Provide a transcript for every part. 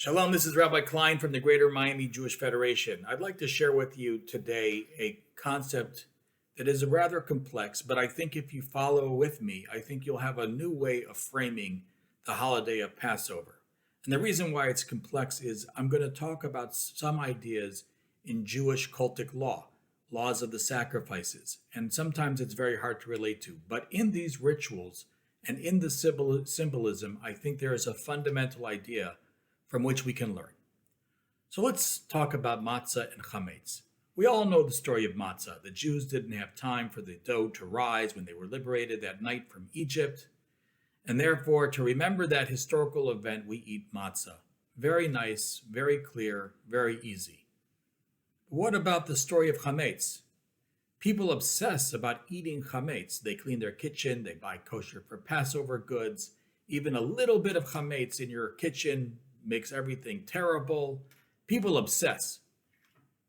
Shalom, this is Rabbi Klein from the Greater Miami Jewish Federation. I'd like to share with you today a concept that is rather complex, but I think if you follow with me, I think you'll have a new way of framing the holiday of Passover. And the reason why it's complex is I'm going to talk about some ideas in Jewish cultic law, laws of the sacrifices, and sometimes it's very hard to relate to. But in these rituals and in the symbolism, I think there is a fundamental idea from which we can learn. So let's talk about matzah and chametz. We all know the story of matzah. The Jews didn't have time for the dough to rise when they were liberated that night from Egypt. And therefore, to remember that historical event, we eat matzah. Very nice, very clear, very easy. What about the story of chametz? People obsess about eating chametz. They clean their kitchen, they buy kosher for Passover goods. Even a little bit of chametz in your kitchen makes everything terrible. People obsess.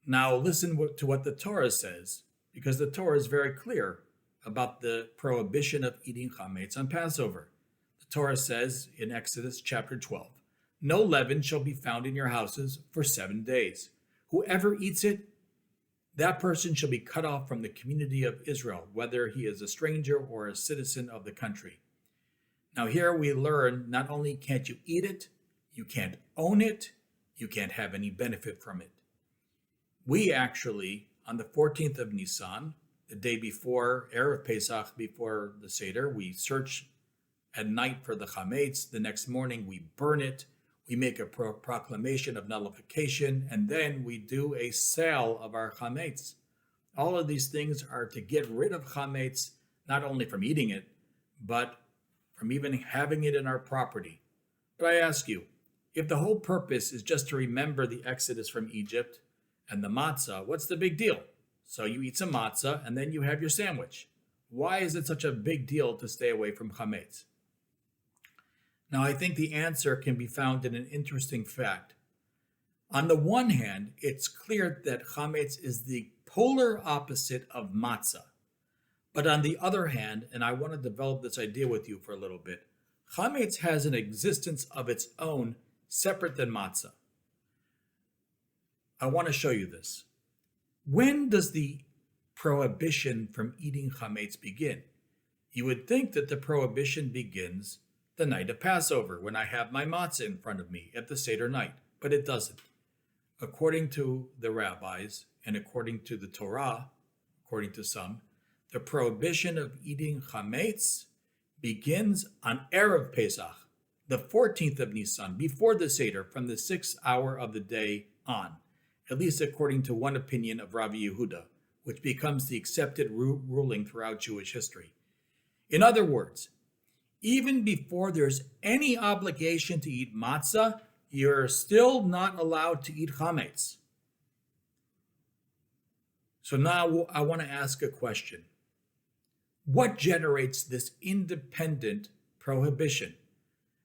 Now listen to what the Torah says, because the Torah is very clear about the prohibition of eating chametz on Passover. The Torah says in Exodus chapter 12, "No leaven shall be found in your houses for 7 days. Whoever eats it, that person shall be cut off from the community of Israel, whether he is a stranger or a citizen of the country." Now here we learn not only can't you eat it, you can't own it, you can't have any benefit from it. We actually, on the 14th of Nisan, the day before, Erev Pesach, before the Seder, we search at night for the chametz. The next morning we burn it, we make a proclamation of nullification, and then we do a sale of our chametz. All of these things are to get rid of chametz, not only from eating it, but from even having it in our property. But I ask you, if the whole purpose is just to remember the exodus from Egypt and the matzah, what's the big deal? So you eat some matzah and then you have your sandwich. Why is it such a big deal to stay away from chametz? Now I think the answer can be found in an interesting fact. On the one hand, it's clear that chametz is the polar opposite of matzah. But on the other hand, and I want to develop this idea with you for a little bit, chametz has an existence of its own separate than matzah. I want to show you this. When does the prohibition from eating chametz begin? You would think that the prohibition begins the night of Passover, when I have my matzah in front of me at the Seder night, but it doesn't. According to the rabbis and according to the Torah, according to some, the prohibition of eating chametz begins on Erev Pesach, the 14th of Nisan, before the Seder, from the 6th hour of the day on, at least according to one opinion of Rabbi Yehuda, which becomes the accepted ruling throughout Jewish history. In other words, even before there's any obligation to eat matzah, you're still not allowed to eat chametz. So now I want to ask a question. What generates this independent prohibition?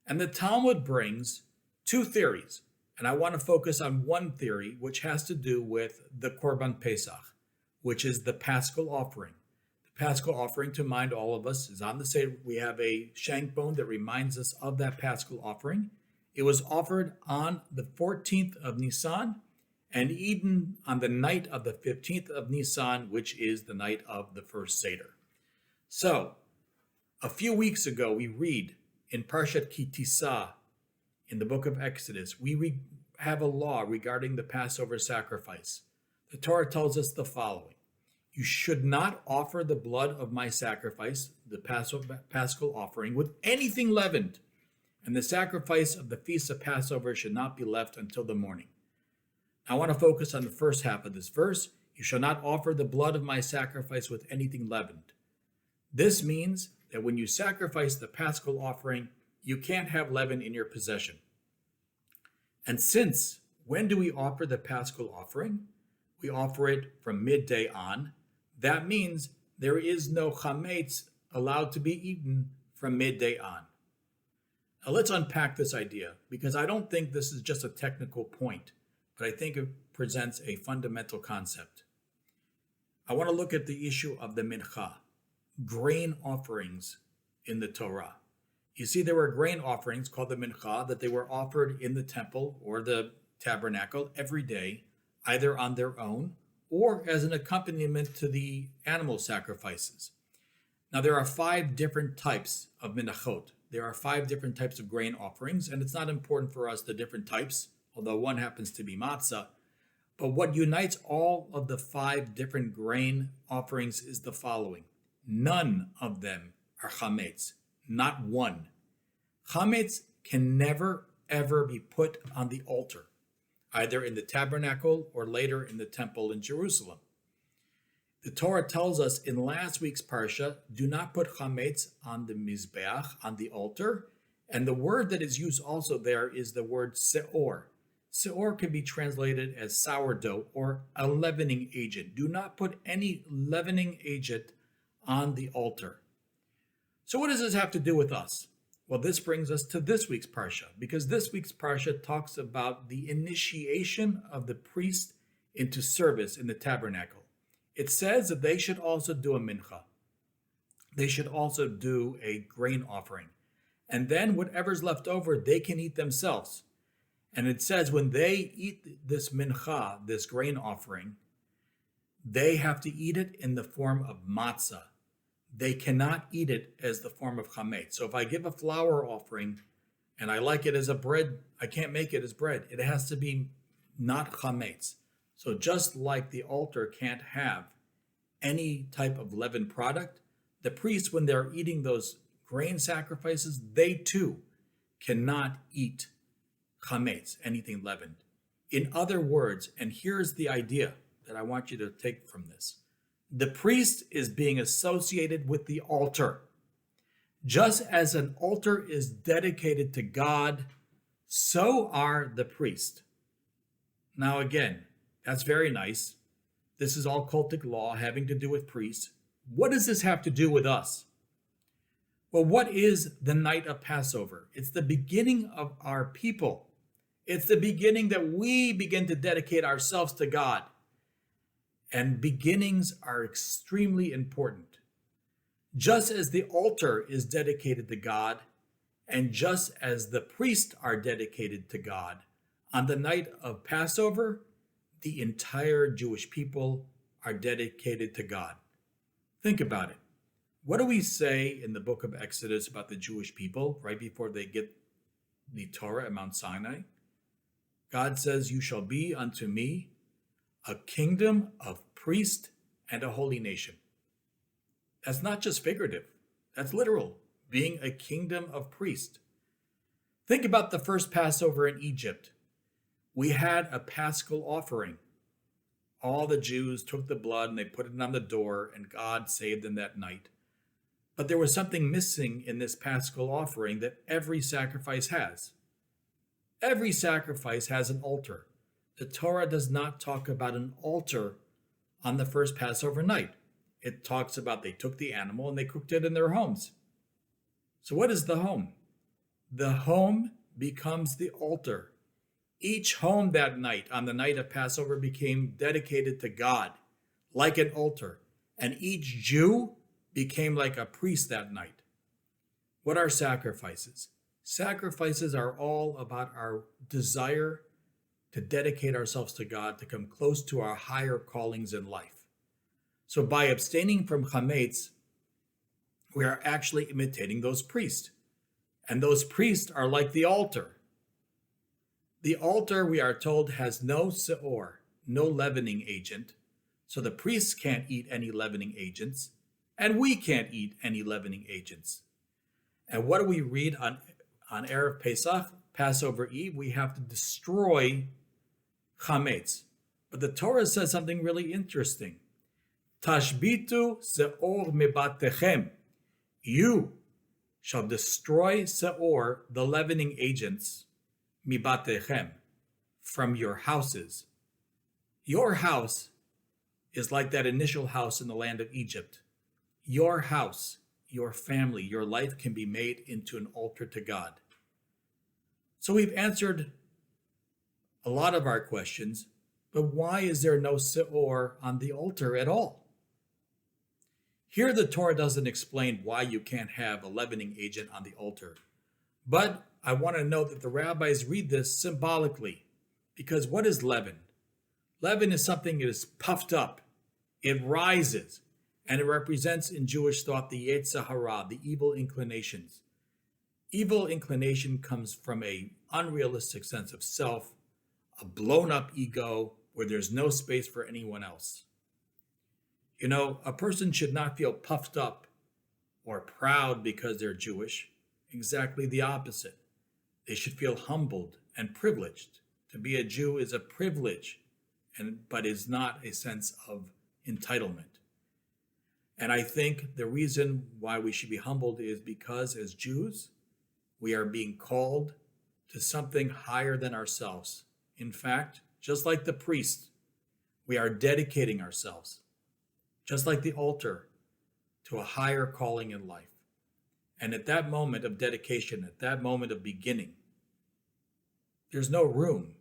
And the Talmud brings two theories, and I want to focus on one theory, which has to do with the Korban Pesach, which is the Paschal offering. The Paschal offering, to remind all of us, is on the Seder. We have a shank bone that reminds us of that Paschal offering. It was offered on the 14th of Nisan and eaten on the night of the 15th of Nisan, which is the night of the first Seder. So, a few weeks ago, we read in Parashah Kitisa, in the book of Exodus, we have a law regarding the Passover sacrifice. The Torah tells us the following: you should not offer the blood of my sacrifice, the Paschal offering, with anything leavened, and the sacrifice of the feast of Passover should not be left until the morning. I want to focus on the first half of this verse. You shall not offer the blood of my sacrifice with anything leavened. This means that when you sacrifice the Paschal offering, you can't have leaven in your possession. And since, when do we offer the Paschal offering? We offer it from midday on. That means there is no chametz allowed to be eaten from midday on. Now let's unpack this idea, because I don't think this is just a technical point, but I think it presents a fundamental concept. I want to look at the issue of the mincha, grain offerings in the Torah. You see, there were grain offerings called the mincha that they were offered in the temple or the tabernacle every day, either on their own or as an accompaniment to the animal sacrifices. Now, there are 5 different types of minachot. There are 5 different types of grain offerings, and it's not important for us the different types, although one happens to be matzah. But what unites all of the 5 different grain offerings is the following. None of them are chametz, not one. Chametz can never, ever be put on the altar, either in the tabernacle or later in the temple in Jerusalem. The Torah tells us in last week's Parashah, do not put chametz on the mizbeach, on the altar. And the word that is used also there is the word seor. Seor can be translated as sourdough or a leavening agent. Do not put any leavening agent on the altar. So what does this have to do with us? Well, this brings us to this week's Parashah, because this week's Parashah talks about the initiation of the priest into service in the tabernacle. It says that they should also do a mincha. They should also do a grain offering. And then whatever's left over, they can eat themselves. And it says when they eat this mincha, this grain offering, they have to eat it in the form of matzah. They cannot eat it as the form of chametz. So if I give a flour offering and I like it as a bread, I can't make it as bread. It has to be not chametz. So just like the altar can't have any type of leavened product, the priests, when they're eating those grain sacrifices, they too cannot eat chametz, anything leavened. In other words, and here's the idea that I want you to take from this, the priest is being associated with the altar. Just as an altar is dedicated to God, so are the priests. Now again, that's very nice. This is all cultic law having to do with priests. What does this have to do with us? Well, what is the night of Passover? It's the beginning of our people. It's the beginning that we begin to dedicate ourselves to God. And beginnings are extremely important. Just as the altar is dedicated to God, and just as the priests are dedicated to God, on the night of Passover, the entire Jewish people are dedicated to God. Think about it. What do we say in the book of Exodus about the Jewish people right before they get the Torah at Mount Sinai? God says, "You shall be unto me a kingdom of priests and a holy nation." That's not just figurative. That's literal, being a kingdom of priests. Think about the first Passover in Egypt. We had a paschal offering. All the Jews took the blood and they put it on the door, and God saved them that night. But there was something missing in this paschal offering that every sacrifice has. Every sacrifice has an altar. The Torah does not talk about an altar on the first Passover night. It talks about they took the animal and they cooked it in their homes. So what is the home? The home becomes the altar. Each home that night, on the night of Passover, became dedicated to God, like an altar. And each Jew became like a priest that night. What are sacrifices? Sacrifices are all about our desire to dedicate ourselves to God, to come close to our higher callings in life. So by abstaining from chametz, we are actually imitating those priests. And those priests are like the altar. The altar, we are told, has no seor, no leavening agent. So the priests can't eat any leavening agents, and we can't eat any leavening agents. And what do we read on Erev Pesach, Passover Eve? We have to destroy chametz. But the Torah says something really interesting. Tashbitu seor mebatechem. You shall destroy seor, the leavening agents, mibatechem, from your houses. Your house is like that initial house in the land of Egypt. Your house, your family, your life can be made into an altar to God. So we've answered a lot of our questions, but why is there no seor on the altar at all? Here the Torah doesn't explain why you can't have a leavening agent on the altar. But I want to note that the rabbis read this symbolically, because what is leaven? Leaven is something that is puffed up, it rises, and it represents in Jewish thought the Yetzer Hara, the evil inclinations. Evil inclination comes from an unrealistic sense of self, a blown up ego where there's no space for anyone else. You know, a person should not feel puffed up or proud because they're Jewish. Exactly the opposite. They should feel humbled and privileged. To be a Jew is a privilege, but is not a sense of entitlement. And I think the reason why we should be humbled is because as Jews, we are being called to something higher than ourselves. In fact, just like the priest, we are dedicating ourselves, just like the altar, to a higher calling in life. And at that moment of dedication, at that moment of beginning, there's no room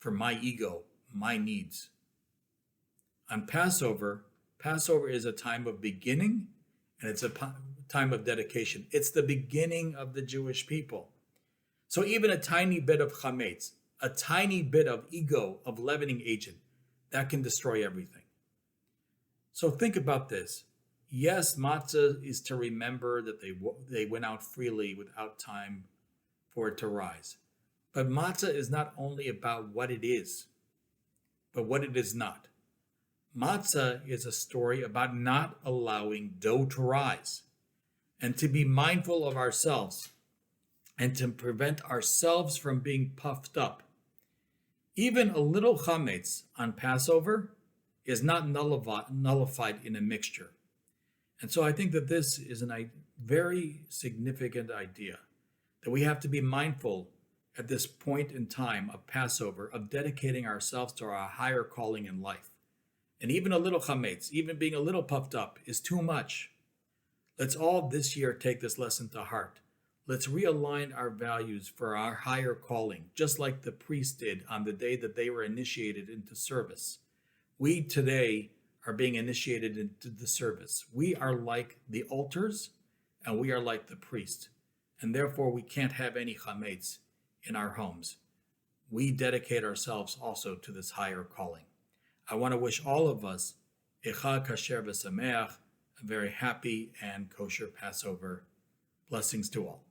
for my ego, my needs. On Passover is a time of beginning, and it's a time of dedication. It's the beginning of the Jewish people. So even a tiny bit of chametz, a tiny bit of ego, of leavening agent, that can destroy everything. So think about this. Yes, matzah is to remember that they went out freely without time for it to rise. But matzah is not only about what it is, but what it is not. Matzah is a story about not allowing dough to rise and to be mindful of ourselves and to prevent ourselves from being puffed up. Even a little chametz on Passover is not nullified in a mixture. And so I think that this is a very significant idea, that we have to be mindful at this point in time of Passover, of dedicating ourselves to our higher calling in life. And even a little chametz, even being a little puffed up, is too much. Let's all this year take this lesson to heart. Let's realign our values for our higher calling, just like the priests did on the day that they were initiated into service. We today are being initiated into the service. We are like the altars, and we are like the priest. And therefore, we can't have any chametz in our homes. We dedicate ourselves also to this higher calling. I want to wish all of us Echad Kasher V'Sameach, a very happy and kosher Passover. Blessings to all.